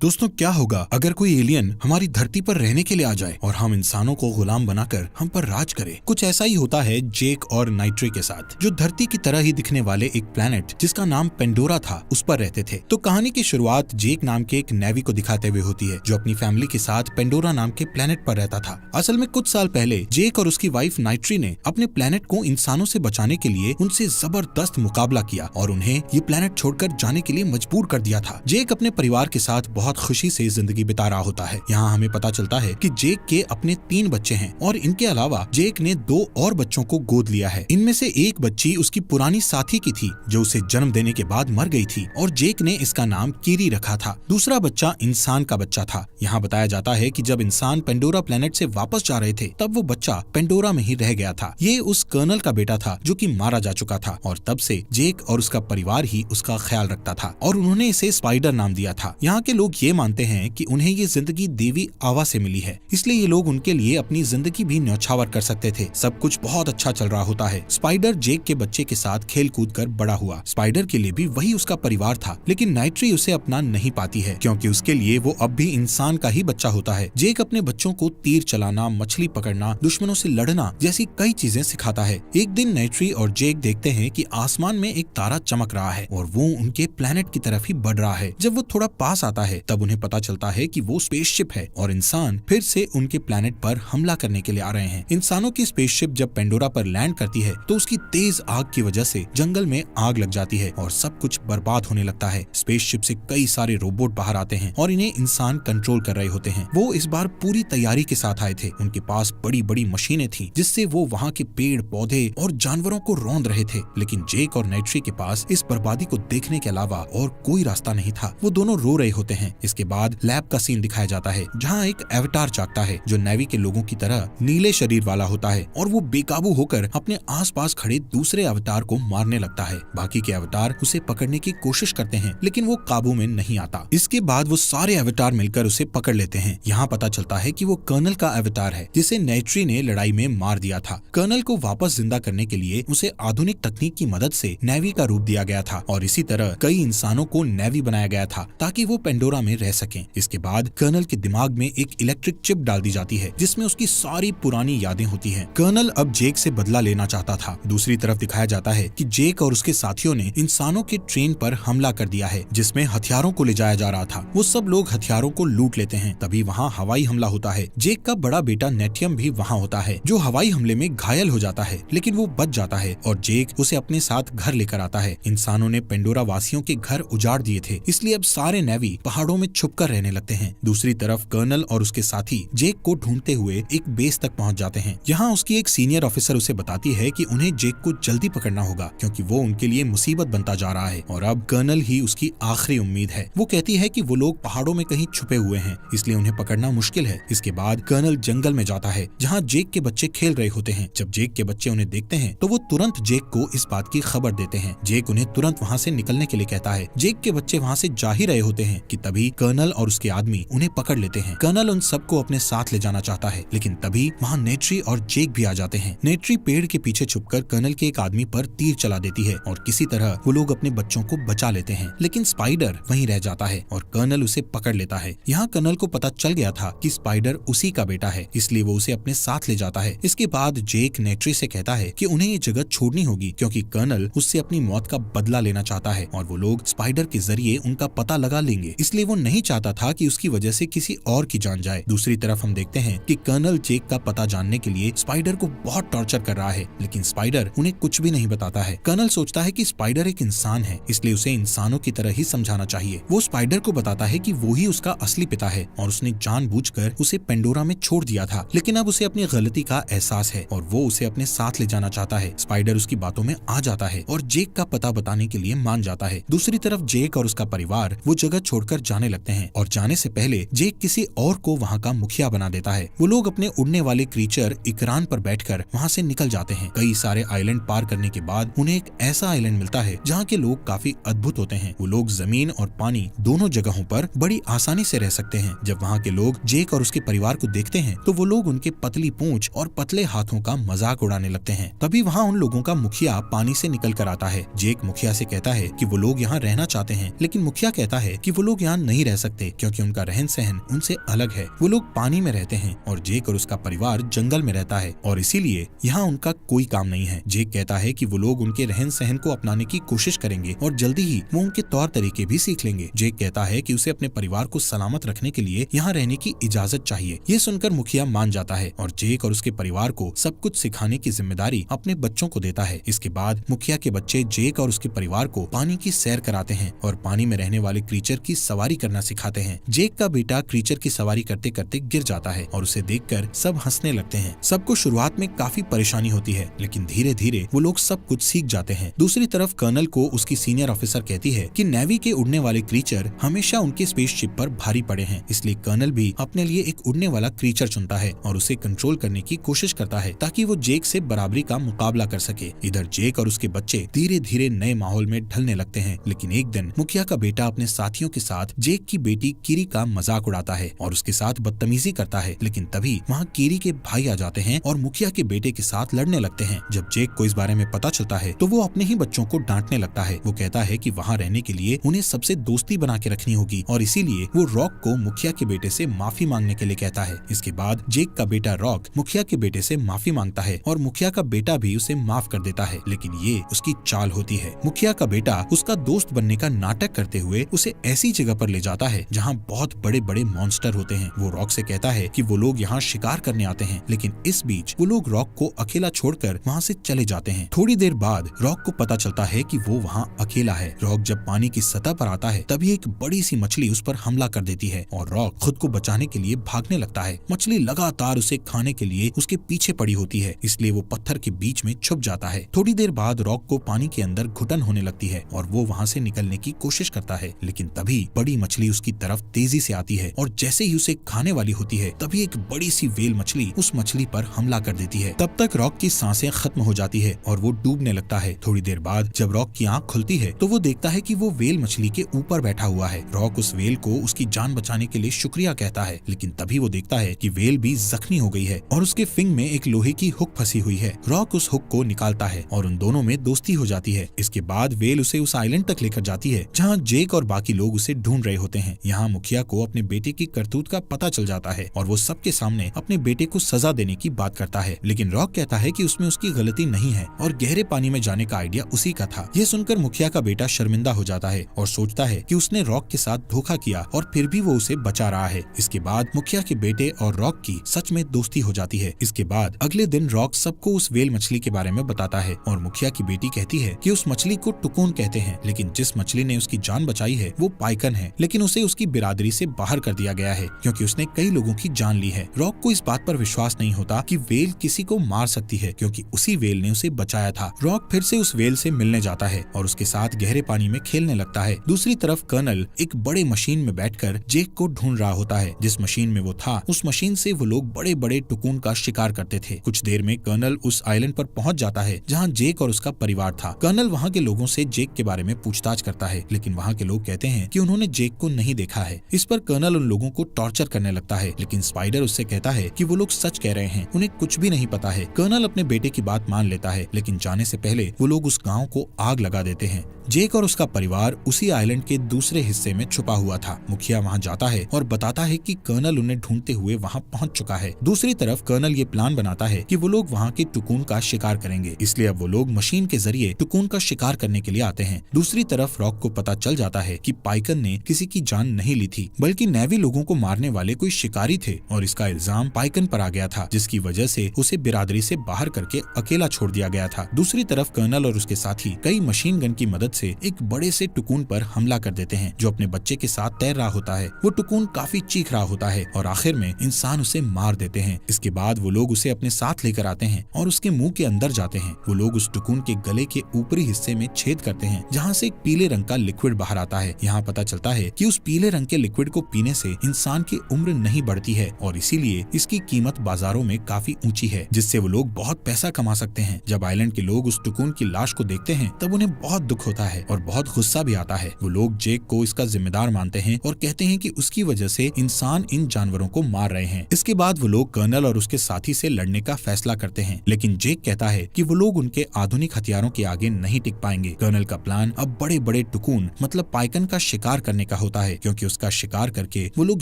दोस्तों, क्या होगा अगर कोई एलियन हमारी धरती पर रहने के लिए आ जाए और हम इंसानों को गुलाम बनाकर हम पर राज करे। कुछ ऐसा ही होता है जेक और नाइट्री के साथ, जो धरती की तरह ही दिखने वाले एक प्लेनेट जिसका नाम पेंडोरा था उस पर रहते थे। तो कहानी की शुरुआत जेक नाम के एक नेवी को दिखाते हुए होती है, जो अपनी फैमिली के साथ पेंडोरा नाम के प्लेनेट पर रहता था। असल में कुछ साल पहले जेक और उसकी वाइफ नाइट्री ने अपने प्लेनेट को इंसानों से बचाने के लिए उनसे जबरदस्त मुकाबला किया और उन्हें ये प्लेनेट छोड़कर जाने के लिए मजबूर कर दिया था। जेक अपने परिवार के साथ बहुत खुशी से जिंदगी बिता रहा होता है। यहाँ हमें पता चलता है कि जेक के अपने 3 बच्चे हैं और इनके अलावा जेक ने 2 और बच्चों को गोद लिया है। इनमें से एक बच्ची उसकी पुरानी साथी की थी जो उसे जन्म देने के बाद मर गई थी और जेक ने इसका नाम कीरी रखा था। दूसरा बच्चा इंसान का बच्चा था। यहाँ बताया जाता है कि जब इंसान पेंडोरा प्लेनेट से वापस जा रहे थे तब वो बच्चा पेंडोरा में ही रह गया था। ये उस कर्नल का बेटा था जो कि मारा जा चुका था और तब से जेक और उसका परिवार ही उसका ख्याल रखता था और उन्होंने इसे स्पाइडर नाम दिया था। यहाँ के लोग ये मानते हैं कि उन्हें ये जिंदगी देवी आवा से मिली है, इसलिए ये लोग उनके लिए अपनी जिंदगी भी न्यौछावर कर सकते थे। सब कुछ बहुत अच्छा चल रहा होता है। स्पाइडर जेक के बच्चे के साथ खेल कूद कर बड़ा हुआ। स्पाइडर के लिए भी वही उसका परिवार था, लेकिन नाइट्री उसे अपना नहीं पाती है क्योंकि उसके लिए वो अब भी इंसान का ही बच्चा होता है। जेक अपने बच्चों को तीर चलाना, मछली पकड़ना, दुश्मनों से लड़ना जैसी कई चीजें सिखाता है। एक दिन नाइट्री और जेक देखते हैं कि आसमान में एक तारा चमक रहा है और वो उनके प्लेनेट की तरफ ही बढ़ रहा है। जब वो थोड़ा पास आता है तब उन्हें पता चलता है कि वो स्पेसशिप है और इंसान फिर से उनके प्लेनेट पर हमला करने के लिए आ रहे हैं। इंसानों की स्पेसशिप जब पेंडोरा पर लैंड करती है तो उसकी तेज आग की वजह से जंगल में आग लग जाती है और सब कुछ बर्बाद होने लगता है। स्पेसशिप से कई सारे रोबोट बाहर आते हैं और इन्हें इंसान कंट्रोल कर रहे होते हैं। वो इस बार पूरी तैयारी के साथ आए थे। उनके पास बड़ी बड़ी मशीनें थी जिससे वो वहाँ के पेड़ पौधे और जानवरों को रौंद रहे थे, लेकिन जेक और नाइट्री के पास इस बर्बादी को देखने के अलावा और कोई रास्ता नहीं था। वो दोनों रो रहे होते हैं। इसके बाद लैब का सीन दिखाया जाता है जहाँ एक एवतार जागता है जो नेवी के लोगों की तरह नीले शरीर वाला होता है और वो बेकाबू होकर अपने आसपास खड़े दूसरे अवतार को मारने लगता है। बाकी के अवतार उसे पकड़ने की कोशिश करते हैं लेकिन वो काबू में नहीं आता। इसके बाद वो सारे अवतार मिलकर उसे पकड़ लेते हैं। यहाँ पता चलता है कि वो कर्नल का अवतार है जिसे नाइट्री ने लड़ाई में मार दिया था। कर्नल को वापस जिंदा करने के लिए उसे आधुनिक तकनीक की मदद से नेवी का रूप दिया गया था और इसी तरह कई इंसानों को नेवी बनाया गया था ताकि वो पेंडोरा में रह सकें। इसके बाद कर्नल के दिमाग में एक इलेक्ट्रिक चिप डाल दी जाती है जिसमें उसकी सारी पुरानी यादें होती हैं। कर्नल अब जेक से बदला लेना चाहता था। दूसरी तरफ दिखाया जाता है कि जेक और उसके साथियों ने इंसानों के ट्रेन पर हमला कर दिया है जिसमें हथियारों को ले जाया जा रहा था। वो सब लोग हथियारों को लूट लेते हैं। तभी वहाँ हवाई हमला होता है। जेक का बड़ा बेटा नेटियम भी वहाँ होता है जो हवाई हमले में घायल हो जाता है, लेकिन वो बच जाता है और जेक उसे अपने साथ घर लेकर आता है। इंसानों ने पेंडोरा वासियों के घर उजाड़ दिए थे, इसलिए अब सारे नेवी पहाड़ों में छुपकर रहने लगते हैं। दूसरी तरफ कर्नल और उसके साथी जेक को ढूंढते हुए एक बेस तक पहुंच जाते हैं। यहाँ उसकी एक सीनियर ऑफिसर उसे बताती है कि उन्हें जेक को जल्दी पकड़ना होगा क्योंकि वो उनके लिए मुसीबत बनता जा रहा है और अब कर्नल ही उसकी आखिरी उम्मीद है। वो कहती है कि वो लोग पहाड़ों में कहीं छुपे हुए हैं, इसलिए उन्हें पकड़ना मुश्किल है। इसके बाद कर्नल जंगल में जाता है जहाँ जेक के बच्चे खेल रहे होते हैं। जब जेक के बच्चे उन्हें देखते हैं तो वो तुरंत जेक को इस बात की खबर देते हैं। जेक उन्हें तुरंत वहाँ से निकलने के लिए कहता है। जेक के बच्चे वहाँ से जा ही रहे होते हैं कि तभी कर्नल और उसके आदमी उन्हें पकड़ लेते हैं। कर्नल उन सबको अपने साथ ले जाना चाहता है, लेकिन तभी वहाँ नाइट्री और जेक भी आ जाते हैं। नाइट्री पेड़ के पीछे छुपकर कर्नल के एक आदमी पर तीर चला देती है और किसी तरह वो लोग अपने बच्चों को बचा लेते हैं, लेकिन स्पाइडर वहीं रह जाता है और कर्नल उसे पकड़ लेता है। यहाँ कर्नल को पता चल गया था कि स्पाइडर उसी का बेटा है, इसलिए वो उसे अपने साथ ले जाता है। इसके बाद जेक नाइट्री से कहता है कि उन्हें ये जगह छोड़नी होगी क्योंकि कर्नल उससे अपनी मौत का बदला लेना चाहता है और वो लोग स्पाइडर के जरिए उनका पता लगा लेंगे, इसलिए वो नहीं चाहता था कि उसकी वजह से किसी और की जान जाए। दूसरी तरफ हम देखते हैं कि कर्नल जेक का पता जानने के लिए स्पाइडर को बहुत टॉर्चर कर रहा है, लेकिन स्पाइडर उन्हें कुछ भी नहीं बताता है। कर्नल सोचता है कि स्पाइडर एक इंसान है, इसलिए उसे इंसानों की तरह ही समझाना चाहिए। वो स्पाइडर को बताता है कि वो ही उसका असली पिता है और उसने जानबूझकर उसे पेंडोरा में छोड़ दिया था, लेकिन अब उसे अपनी गलती का एहसास है और वो उसे अपने साथ ले जाना चाहता है। स्पाइडर उसकी बातों में आ जाता है और जेक का पता बताने के लिए मान जाता है। दूसरी तरफ जेक और उसका परिवार वो जगह छोड़कर जाने लगते हैं और जाने से पहले जेक किसी और को वहाँ का मुखिया बना देता है। वो लोग अपने उड़ने वाले क्रीचर इकरान पर बैठकर वहाँ से निकल जाते हैं। कई सारे आइलैंड पार करने के बाद उन्हें एक ऐसा आइलैंड मिलता है जहाँ के लोग काफी अद्भुत होते हैं। वो लोग जमीन और पानी दोनों जगहों पर बड़ी आसानी से रह सकते हैं। जब वहाँ के लोग जेक और उसके परिवार को देखते हैं तो वो लोग उनके पतली पूंछ और पतले हाथों का मजाक उड़ाने लगते हैं। तभी वहाँ उन लोगों का मुखिया पानी से निकल कर आता है। जेक मुखिया से कहता है कि वो लोग यहाँ रहना चाहते हैं, लेकिन मुखिया कहता है कि वो लोग यहाँ नहीं रह सकते क्योंकि उनका रहन सहन उनसे अलग है। वो लोग पानी में रहते हैं और जेक और उसका परिवार जंगल में रहता है और इसीलिए यहाँ उनका कोई काम नहीं है। जेक कहता है कि वो लोग उनके रहन सहन को अपनाने की कोशिश करेंगे और जल्दी ही वो उनके तौर तरीके भी सीख लेंगे। जेक कहता है कि उसे अपने परिवार को सलामत रखने के लिए यहाँ रहने की इजाजत चाहिए। ये सुनकर मुखिया मान जाता है और जेक और उसके परिवार को सब कुछ सिखाने की जिम्मेदारी अपने बच्चों को देता है। इसके बाद मुखिया के बच्चे जेक और उसके परिवार को पानी की सैर कराते हैं और पानी में रहने वाले क्रीचर की सवारी करना सिखाते हैं। जेक का बेटा क्रीचर की सवारी करते करते गिर जाता है और उसे देखकर सब हंसने लगते हैं। सबको शुरुआत में काफी परेशानी होती है लेकिन धीरे धीरे वो लोग सब कुछ सीख जाते हैं। दूसरी तरफ कर्नल को उसकी सीनियर ऑफिसर कहती है कि नेवी के उड़ने वाले क्रीचर हमेशा उनके स्पेसशिप पर भारी पड़े हैं, इसलिए कर्नल भी अपने लिए एक उड़ने वाला क्रीचर चुनता है और उसे कंट्रोल करने की कोशिश करता है ताकि वो जेक से बराबरी का मुकाबला कर सके। इधर जेक और उसके बच्चे धीरे धीरे नए माहौल में ढलने लगते हैं। लेकिन एक दिन मुखिया का बेटा अपने साथियों के साथ जेक की बेटी कीरी का मजाक उड़ाता है और उसके साथ बदतमीजी करता है। लेकिन तभी वहाँ कीरी के भाई आ जाते हैं और मुखिया के बेटे के साथ लड़ने लगते हैं। जब जेक को इस बारे में पता चलता है तो वो अपने ही बच्चों को डांटने लगता है। वो कहता है कि वहाँ रहने के लिए उन्हें सबसे दोस्ती बना के रखनी होगी और इसीलिए वो रॉक को मुखिया के बेटे से माफी मांगने के लिए कहता है। इसके बाद जेक का बेटा रॉक मुखिया के बेटे से माफी मांगता है और मुखिया का बेटा भी उसे माफ कर देता है। लेकिन ये उसकी चाल होती है। मुखिया का बेटा उसका दोस्त बनने का नाटक करते हुए उसे ऐसी जगह पर ले जाता है जहाँ बहुत बड़े बड़े मॉन्स्टर होते हैं। वो रॉक से कहता है कि वो लोग यहाँ शिकार करने आते हैं, लेकिन इस बीच वो लोग रॉक को अकेला छोड़कर वहाँ से चले जाते हैं। थोड़ी देर बाद रॉक को पता चलता है कि वो वहाँ अकेला है। रॉक जब पानी की सतह पर आता है तभी एक बड़ी सी मछली उस पर हमला कर देती है और रॉक खुद को बचाने के लिए भागने लगता है। मछली लगातार उसे खाने के लिए उसके पीछे पड़ी होती है, इसलिए वो पत्थर के बीच में छुप जाता है। थोड़ी देर बाद रॉक को पानी के अंदर घुटन होने लगती है और वो वहाँ से निकलने की कोशिश करता है, लेकिन तभी बड़ी मछली उसकी तरफ तेजी से आती है और जैसे ही उसे खाने वाली होती है तभी एक बड़ी सी व्हेल मछली उस मछली पर हमला कर देती है। तब तक रॉक की सांसें खत्म हो जाती है और वो डूबने लगता है। थोड़ी देर बाद जब रॉक की आंख खुलती है तो वो देखता है कि वो व्हेल मछली के ऊपर बैठा हुआ है। रॉक उस व्हेल को उसकी जान बचाने के लिए शुक्रिया कहता है, लेकिन तभी वो देखता है कि व्हेल भी जख्मी हो गई है और उसके फिंग में एक लोहे की हुक फंसी हुई है। रॉक उस हुक को निकालता है और उन दोनों में दोस्ती हो जाती है। इसके बाद व्हेल उसे उस आइलैंड तक लेकर जाती है जहाँ जेक और बाकी लोग उसे ढूंढ रहे होते हैं। यहाँ मुखिया को अपने बेटे की करतूत का पता चल जाता है और वो सबके सामने अपने बेटे को सजा देने की बात करता है, लेकिन रॉक कहता है कि उसमें उसकी गलती नहीं है और गहरे पानी में जाने का आइडिया उसी का था। ये सुनकर मुखिया का बेटा शर्मिंदा हो जाता है और सोचता है कि उसने रॉक के साथ धोखा किया और फिर भी वो उसे बचा रहा है। इसके बाद मुखिया के बेटे और रॉक की सच में दोस्ती हो जाती है। इसके बाद अगले दिन रॉक सबको उस व्हेल मछली के बारे में बताता है और मुखिया की बेटी कहती है कि उस मछली को टुकून कहते हैं, लेकिन जिस मछली ने उसकी जान बचाई है वो पाइकन है, लेकिन उसे उसकी बिरादरी से बाहर कर दिया गया है क्योंकि उसने कई लोगों की जान ली है। रॉक को इस बात पर विश्वास नहीं होता कि व्हेल किसी को मार सकती है क्योंकि उसी व्हेल ने उसे बचाया था। रॉक फिर से उस व्हेल से मिलने जाता है और उसके साथ गहरे पानी में खेलने लगता है। दूसरी तरफ कर्नल एक बड़े मशीन में बैठकर जेक को ढूंढ रहा होता है। जिस मशीन में वो था उस मशीन से वो लोग बड़े बड़े टुकून का शिकार करते थे। कुछ देर में कर्नल उस आइलैंड पर पहुंच जाता है जहां जेक और उसका परिवार था। कर्नल वहां के लोगों से जेक के बारे में पूछताछ करता है, लेकिन वहां के लोग कहते हैं कि उन्होंने जेक को नहीं देखा है। इस पर कर्नल उन लोगों को टॉर्चर करने लगता है, लेकिन स्पाइडर उससे कहता है कि वो लोग सच कह रहे हैं, उन्हें कुछ भी नहीं पता है। कर्नल अपने बेटे की बात मान लेता है, लेकिन जाने से पहले वो लोग उस गाँव को आग लगा देते हैं। जेक और उसका परिवार उसी आइलैंड के दूसरे हिस्से में छुपा हुआ था। मुखिया वहां जाता है और बताता है कि कर्नल उन्हें ढूंढते हुए वहां पहुंच चुका है। दूसरी तरफ कर्नल ये प्लान बनाता है कि वो लोग वहां के टुकून का शिकार करेंगे, इसलिए अब वो लोग मशीन के जरिए टुकून का शिकार करने के लिए आते हैं। दूसरी तरफ रॉक को पता चल जाता है कि पाइकन ने किसी की जान नहीं ली थी, बल्कि नेवी लोगों को मारने वाले कोई शिकारी थे और इसका इल्जाम पाइकन पर आ गया था, जिसकी वजह से उसे बिरादरी से बाहर करके अकेला छोड़ दिया गया था। दूसरी तरफ कर्नल और उसके साथी कई मशीन गन की मदद से एक बड़े से टुकून पर हमला कर देते हैं जो अपने बच्चे के साथ तैर रहा होता है। वो टुकून काफी चीख रहा होता है और आखिर में इंसान उसे मार देते हैं। इसके बाद वो लोग उसे अपने साथ लेकर आते हैं और उसके मुंह के अंदर जाते हैं। वो लोग उस टुकून के गले के ऊपरी हिस्से में छेद करते हैं जहाँ से एक पीले रंग का लिक्विड बाहर आता है। यहाँ पता चलता है कि उस पीले रंग के लिक्विड को पीने से इंसान की उम्र नहीं बढ़ती है और इसीलिए इसकी कीमत बाजारों में काफी ऊंची है, जिससे वो लोग बहुत पैसा कमा सकते हैं। जब आइलैंड के लोग उस टुकून की लाश को देखते हैं तब उन्हें बहुत दुख होता है और बहुत गुस्सा भी आता है। वो लोग जेक को इसका जिम्मेदार मानते हैं और कहते हैं कि उसकी वजह से इंसान इन जानवरों को मार रहे हैं। इसके बाद वो लोग कर्नल और उसके साथी से लड़ने का फैसला करते हैं, लेकिन जेक कहता है कि वो लोग उनके आधुनिक हथियारों के आगे नहीं टिक पाएंगे। कर्नल का प्लान अब बड़े बड़े टुकून मतलब पाइकन का शिकार करने का होता है, क्योंकि उसका शिकार करके वो लोग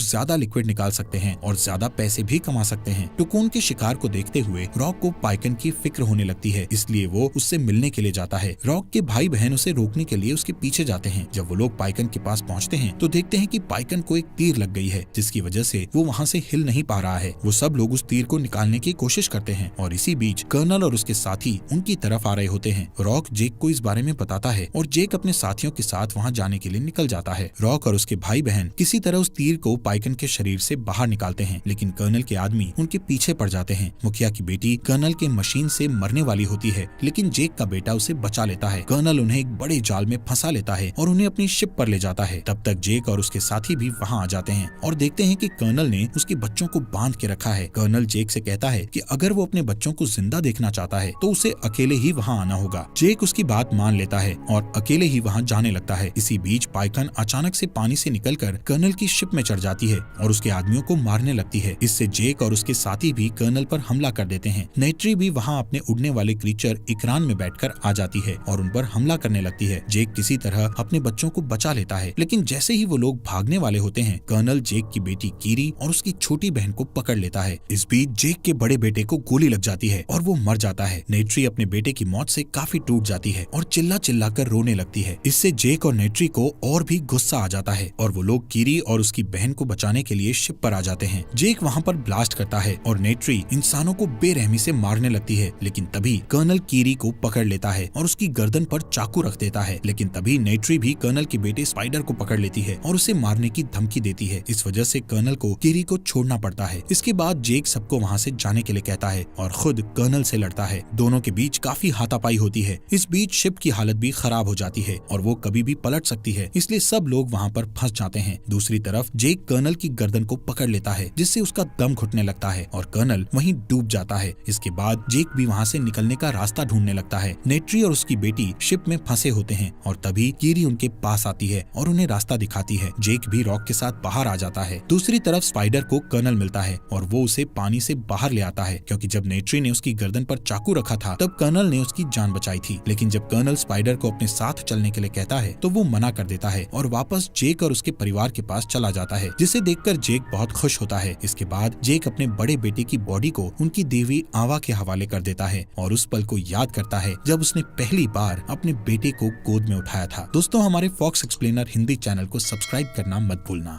ज्यादा लिक्विड निकाल सकते हैं और ज्यादा पैसे भी कमा सकते हैं। टुकुन के शिकार को देखते हुए रॉक को पाइकन की फिक्र होने लगती है, इसलिए वो उससे मिलने के लिए जाता है। रॉक के भाई बहन उसे रोकने के लिए उसके पीछे जाते हैं। जब वो लोग पाइकन के पास पहुंचते हैं तो देखते हैं कि पाइकन को एक तीर लग गई है, जिसकी वजह से वो वहाँ से हिल नहीं पा रहा है। वो सब लोग उस तीर को निकालने की कोशिश करते हैं और इसी बीच कर्नल और उसके साथी उनकी तरफ आ रहे होते हैं। रॉक जेक को इस बारे में बताता है और जेक अपने साथियों के साथ वहाँ जाने के लिए निकल जाता है। रॉक और उसके भाई बहन किसी तरह उस तीर को पाइकन के शरीर से बाहर निकालते हैं, लेकिन कर्नल के आदमी उनके पीछे पड़ जाते हैं। मुखिया की बेटी कर्नल के मशीन से मरने वाली होती है, लेकिन जेक का बेटा उसे बचा लेता है। कर्नल उन्हें एक बड़े जाल में फंसा लेता है और उन्हें अपनी शिप पर ले जाता है। तब तक जेक और उसके साथी भी वहाँ आ जाते हैं और देखते हैं कि कर्नल ने उसके बच्चों को बांध के रखा है। कर्नल जेक से कहता है कि अगर वो अपने बच्चों को जिंदा देखना चाहता है तो उसे अकेले ही वहाँ आना होगा। जेक उसकी बात मान लेता है और अकेले ही वहाँ जाने लगता है। इसी बीच पाइकन अचानक से पानी से निकलकर कर्नल की शिप में चढ़ जाती है और उसके आदमियों को मारने लगती है। इससे जेक और उसके साथी भी कर्नल पर हमला कर देते हैं। नेट्री भी वहाँ अपने उड़ने वाले क्रीचर इकरान में बैठकर आ जाती है और उन पर हमला करने लगती है। जेक किसी तरह अपने बच्चों को बचा लेता है, लेकिन जैसे ही वो लोग भागने वाले होते हैं, कर्नल जेक की बेटी कीरी और उसकी छोटी बहन को पकड़ लेता है। इस बीच जेक के बड़े बेटे को गोली लग जाती है और वो मर जाता है। नेट्री अपने बेटे की मौत से काफी टूट जाती है और चिल्ला चिल्ला कर रोने लगती है। इससे जेक और नेट्री को और भी गुस्सा आ जाता है और वो लोग कीरी और उसकी बहन को बचाने के लिए शिप पर आ जाते हैं। जेक वहाँ पर ब्लास्ट करता है और नेट्री इंसानों को बेरहमी से मारने लगती है, लेकिन तभी कर्नल कीरी को पकड़ लेता है और उसकी गर्दन पर चाकू रख देता है। लेकिन तभी नेट्री भी कर्नल के बेटे स्पाइडर को पकड़ लेती है और उसे मारने की धमकी देती है। इस वजह से कर्नल को कीरी को छोड़ना पड़ता है। इसके बाद जेक सबको वहाँ से जाने के लिए कहता है और खुद कर्नल से लड़ता है। दोनों के बीच काफी हाथापाई होती है। इस बीच शिप की हालत भी खराब हो जाती है और वो कभी भी पलट सकती है, इसलिए सब लोग वहाँ पर फंस जाते हैं। दूसरी तरफ जेक कर्नल की गर्दन को पकड़ लेता है, जिससे उसका दम घुटने लगता है और कर्नल वहीं डूब जाता है। इसके बाद जेक भी वहाँ से निकलने का रास्ता ढूंढने लगता है। नेट्री और उसकी बेटी शिप में फंसे होते हैं और तभी कीरी उनके पास आती है और उन्हें रास्ता दिखाती है। जेक भी रॉक के साथ बाहर आ जाता है। दूसरी तरफ स्पाइडर को कर्नल मिलता है और वो उसे पानी से बाहर ले आता है, क्योंकि जब नेट्री ने उसकी गर्दन पर चाकू रखा था तब कर्नल ने उसकी जान बचाई थी। लेकिन जब कर्नल स्पाइडर को अपने साथ चलने के लिए कहता है तो वो मना कर देता है और वापस जेक और उसके परिवार के पास चला जाता है, जिसे देखकर जेक बहुत खुश होता है। इसके बाद जेक अपने बड़े बेटे की बॉडी को उनकी देवी आवा के हवाले कर देता है और उस पल को याद करता है जब उसने पहली बार अपने बेटे को गोद में उठाया था। दोस्तों, हमारे फॉक्स एक्सप्लेनर हिंदी चैनल को सब्सक्राइब करना मत भूलना।